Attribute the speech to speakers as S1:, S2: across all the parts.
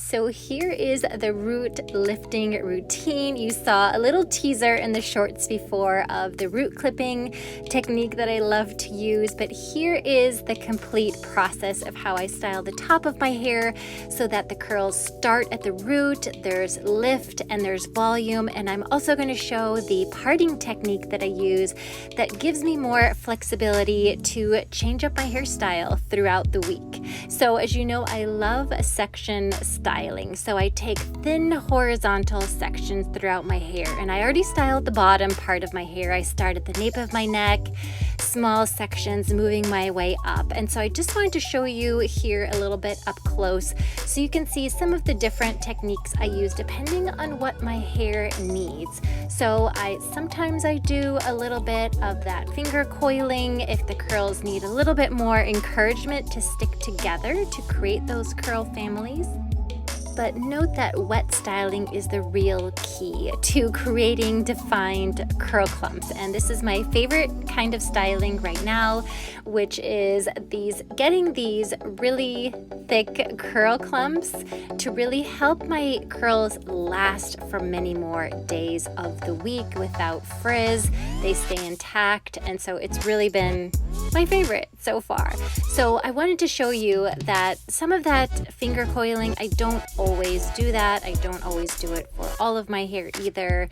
S1: So here is the root lifting routine. You saw a little teaser in the shorts before of the root clipping technique that I love to use, but here is the complete process of how I style the top of my hair so that the curls start at the root, there's lift and there's volume, and I'm also going to show the parting technique that I use that gives me more flexibility to change up my hairstyle throughout the week. So as you know, I love a section styling. So I take thin horizontal sections throughout my hair, and I already styled the bottom part of my hair. I start at the nape of my neck, small sections moving my way up. And so I just wanted to show you here a little bit up close so you can see some of the different techniques I use depending on what my hair needs. So sometimes I do a little bit of that finger coiling if the curls need a little bit more encouragement to stick together to create those curl families. But note that wet styling is the real key to creating defined curl clumps. And this is my favorite kind of styling right now, which is getting these really thick curl clumps to really help my curls last for many more days of the week without frizz. They stay intact, and so it's really been my favorite so far. So I wanted to show you that some of that finger coiling, I don't always do that. I don't always do it for all of my hair either.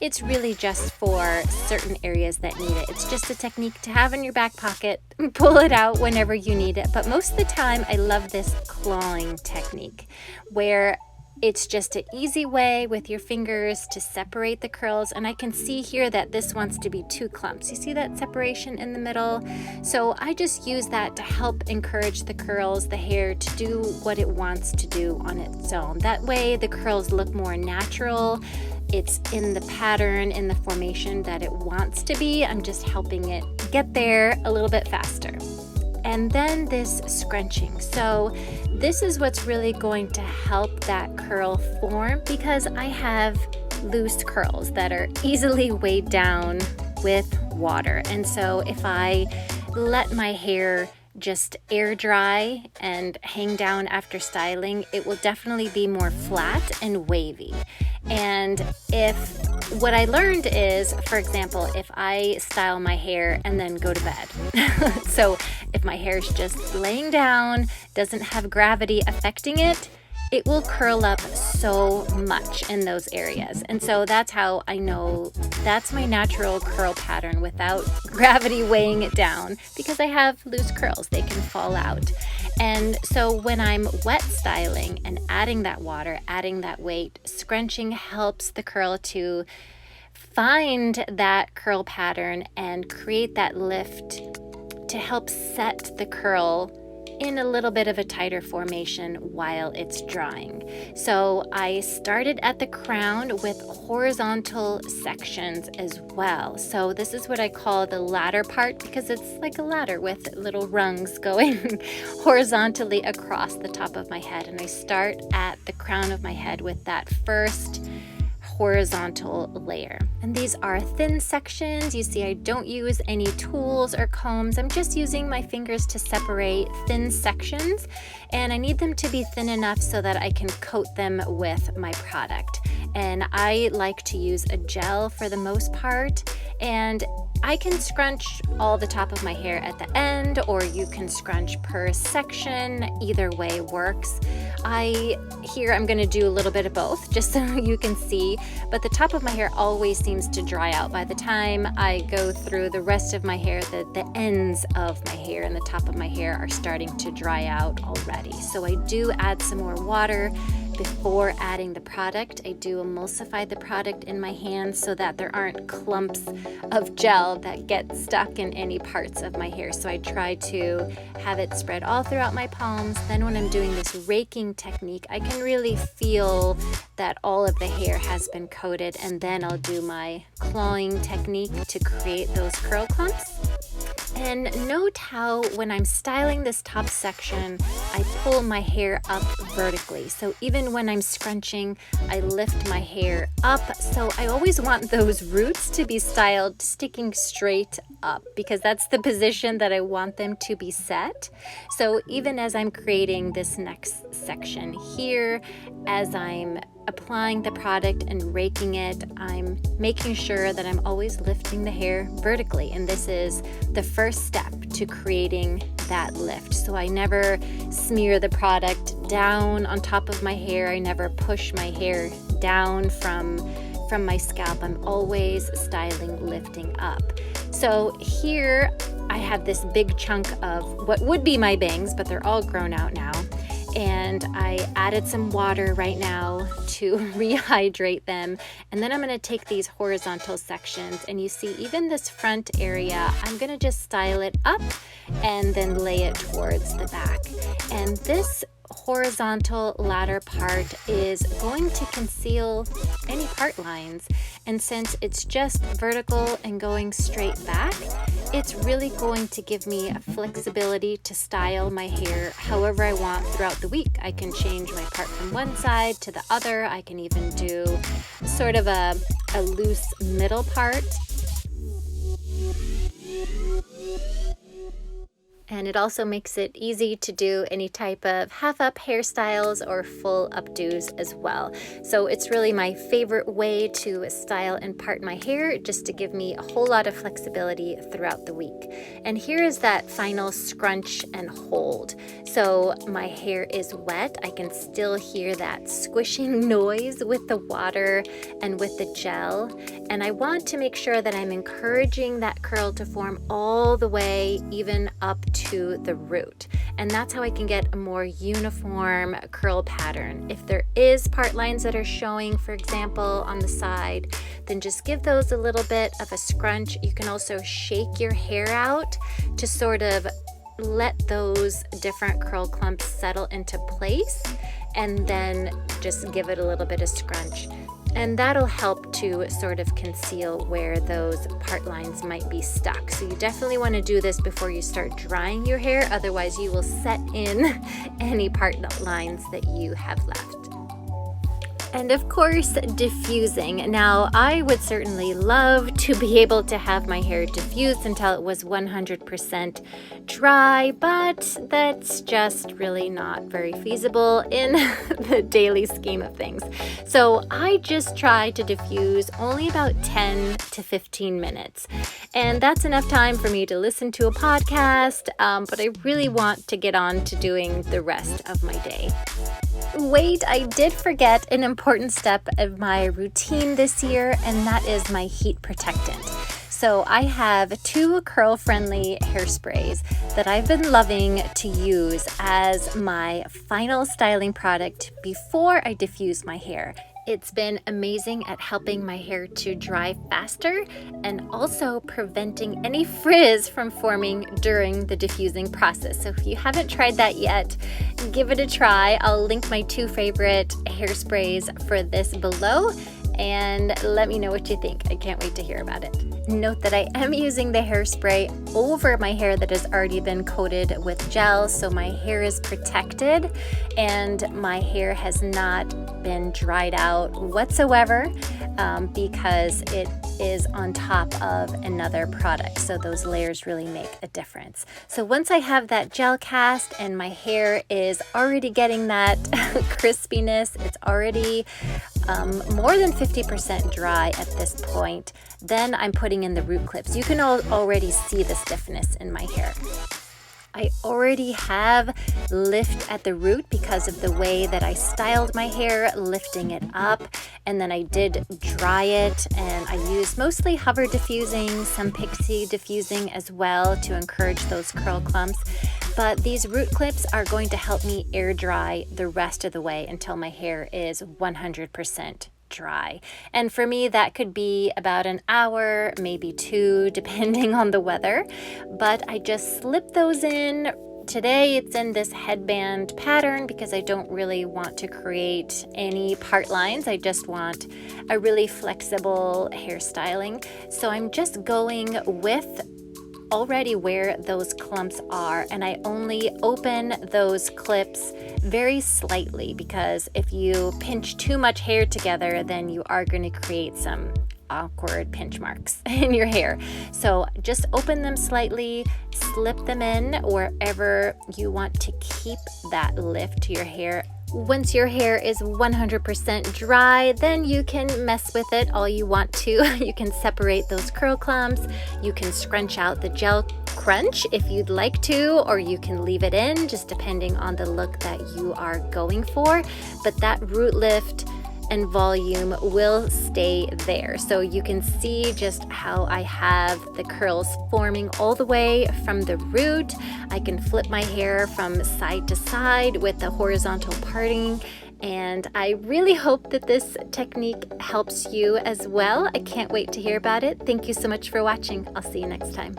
S1: It's really just for certain areas that need it. It's just a technique to have in your back pocket. Pull it out whenever you need it. But most of the time, I love this clawing technique where it's just an easy way with your fingers to separate the curls, and I can see here that this wants to be 2 clumps. You see that separation in the middle? So I just use that to help encourage the curls, the hair, to do what it wants to do on its own. That way the curls look more natural. It's in the pattern, in the formation that it wants to be. I'm just helping it get there a little bit faster. And then this scrunching. So this is what's really going to help that curl form because I have loose curls that are easily weighed down with water. And so if I let my hair just air dry and hang down after styling, it will definitely be more flat and wavy. And what I learned is, for example, if I style my hair and then go to bed, so if my hair is just laying down, doesn't have gravity affecting it, it will curl up so much in those areas. And so that's how I know that's my natural curl pattern without gravity weighing it down, because I have loose curls, they can fall out. And so when I'm wet styling and adding that water, adding that weight, scrunching helps the curl to find that curl pattern and create that lift to help set the curl in a little bit of a tighter formation while it's drying. So I started at the crown with horizontal sections as well. So this is what I call the ladder part because it's like a ladder with little rungs going horizontally across the top of my head. And I start at the crown of my head with that first horizontal layer. And these are thin sections. You see, I don't use any tools or combs. I'm just using my fingers to separate thin sections, and I need them to be thin enough so that I can coat them with my product. And I like to use a gel for the most part, and I can scrunch all the top of my hair at the end, or you can scrunch per section. Either way works. Here I'm going to do a little bit of both just so you can see, but the top of my hair always seems to dry out by the time I go through the rest of my hair. The ends of my hair and the top of my hair are starting to dry out already. So I do add some more water before adding the product. I do emulsify the product in my hands so that there aren't clumps of gel that get stuck in any parts of my hair. So I try to have it spread all throughout my palms. Then when I'm doing this raking technique, I can really feel that all of the hair has been coated, and then I'll do my clawing technique to create those curl clumps. And note how when I'm styling this top section, I pull my hair up vertically. So even when I'm scrunching, I lift my hair up. So I always want those roots to be styled sticking straight up because that's the position that I want them to be set. So even as I'm creating this next section here, as I'm applying the product and raking it, I'm making sure that I'm always lifting the hair vertically. And this is the first step to creating that lift. So I never smear the product down on top of my hair. I never push my hair down from my scalp. I'm always styling, lifting up. So here I have this big chunk of what would be my bangs, but they're all grown out now. And I added some water right now to rehydrate them. And then I'm gonna take these horizontal sections, and you see even this front area, I'm gonna just style it up and then lay it towards the back. And this horizontal ladder part is going to conceal any part lines. And since it's just vertical and going straight back, it's really going to give me a flexibility to style my hair however I want throughout the week. I can change my part from one side to the other. I can even do sort of a loose middle part. And it also makes it easy to do any type of half up hairstyles or full updos as well. So it's really my favorite way to style and part my hair, just to give me a whole lot of flexibility throughout the week. And here is that final scrunch and hold. So my hair is wet. I can still hear that squishing noise with the water and with the gel. And I want to make sure that I'm encouraging that curl to form all the way even up to the root. And that's how I can get a more uniform curl pattern. If there is part lines that are showing, for example, on the side, then just give those a little bit of a scrunch. You can also shake your hair out to sort of let those different curl clumps settle into place, and then just give it a little bit of scrunch. And that'll help to sort of conceal where those part lines might be stuck. So you definitely want to do this before you start drying your hair, otherwise you will set in any part lines that you have left. And of course, diffusing. Now, I would certainly love to be able to have my hair diffused until it was 100% dry, but that's just really not very feasible in the daily scheme of things. So I just try to diffuse only about 10 to 15 minutes. And that's enough time for me to listen to a podcast, but I really want to get on to doing the rest of my day. Wait, I did forget an important step of my routine this year, and that is my heat protectant. So I have 2 curl-friendly hairsprays that I've been loving to use as my final styling product before I diffuse my hair. It's been amazing at helping my hair to dry faster and also preventing any frizz from forming during the diffusing process. So if you haven't tried that yet, give it a try. I'll link my 2 favorite hairsprays for this below, and let me know what you think. I can't wait to hear about it. Note that I am using the hairspray over my hair that has already been coated with gel, so my hair is protected and my hair has not been dried out whatsoever, because it is on top of another product. So those layers really make a difference. So once I have that gel cast and my hair is already getting that crispiness, it's already more than 50% dry at this point, then I'm putting in the root clips. You can already see the stiffness in my hair. I already have lift at the root because of the way that I styled my hair, lifting it up, and then I did dry it, and I used mostly hover diffusing, some pixie diffusing as well to encourage those curl clumps. But these root clips are going to help me air dry the rest of the way until my hair is 100% dry. And for me, that could be about an hour, maybe 2, depending on the weather. But I just slip those in. Today it's in this headband pattern because I don't really want to create any part lines. I just want a really flexible hairstyling. So I'm just going with already where those clumps are, and I only open those clips very slightly because if you pinch too much hair together, then you are going to create some awkward pinch marks in your hair. So just open them slightly, slip them in wherever you want to keep that lift to your hair. Once your hair is 100% dry, then you can mess with it all you want to. You can separate those curl clumps, you can scrunch out the gel crunch if you'd like to, or you can leave it in, just depending on the look that you are going for. But that root lift and volume will stay there. So you can see just how I have the curls forming all the way from the root. I can flip my hair from side to side with the horizontal parting, and I really hope that this technique helps you as well. I can't wait to hear about it. Thank you so much for watching. I'll see you next time.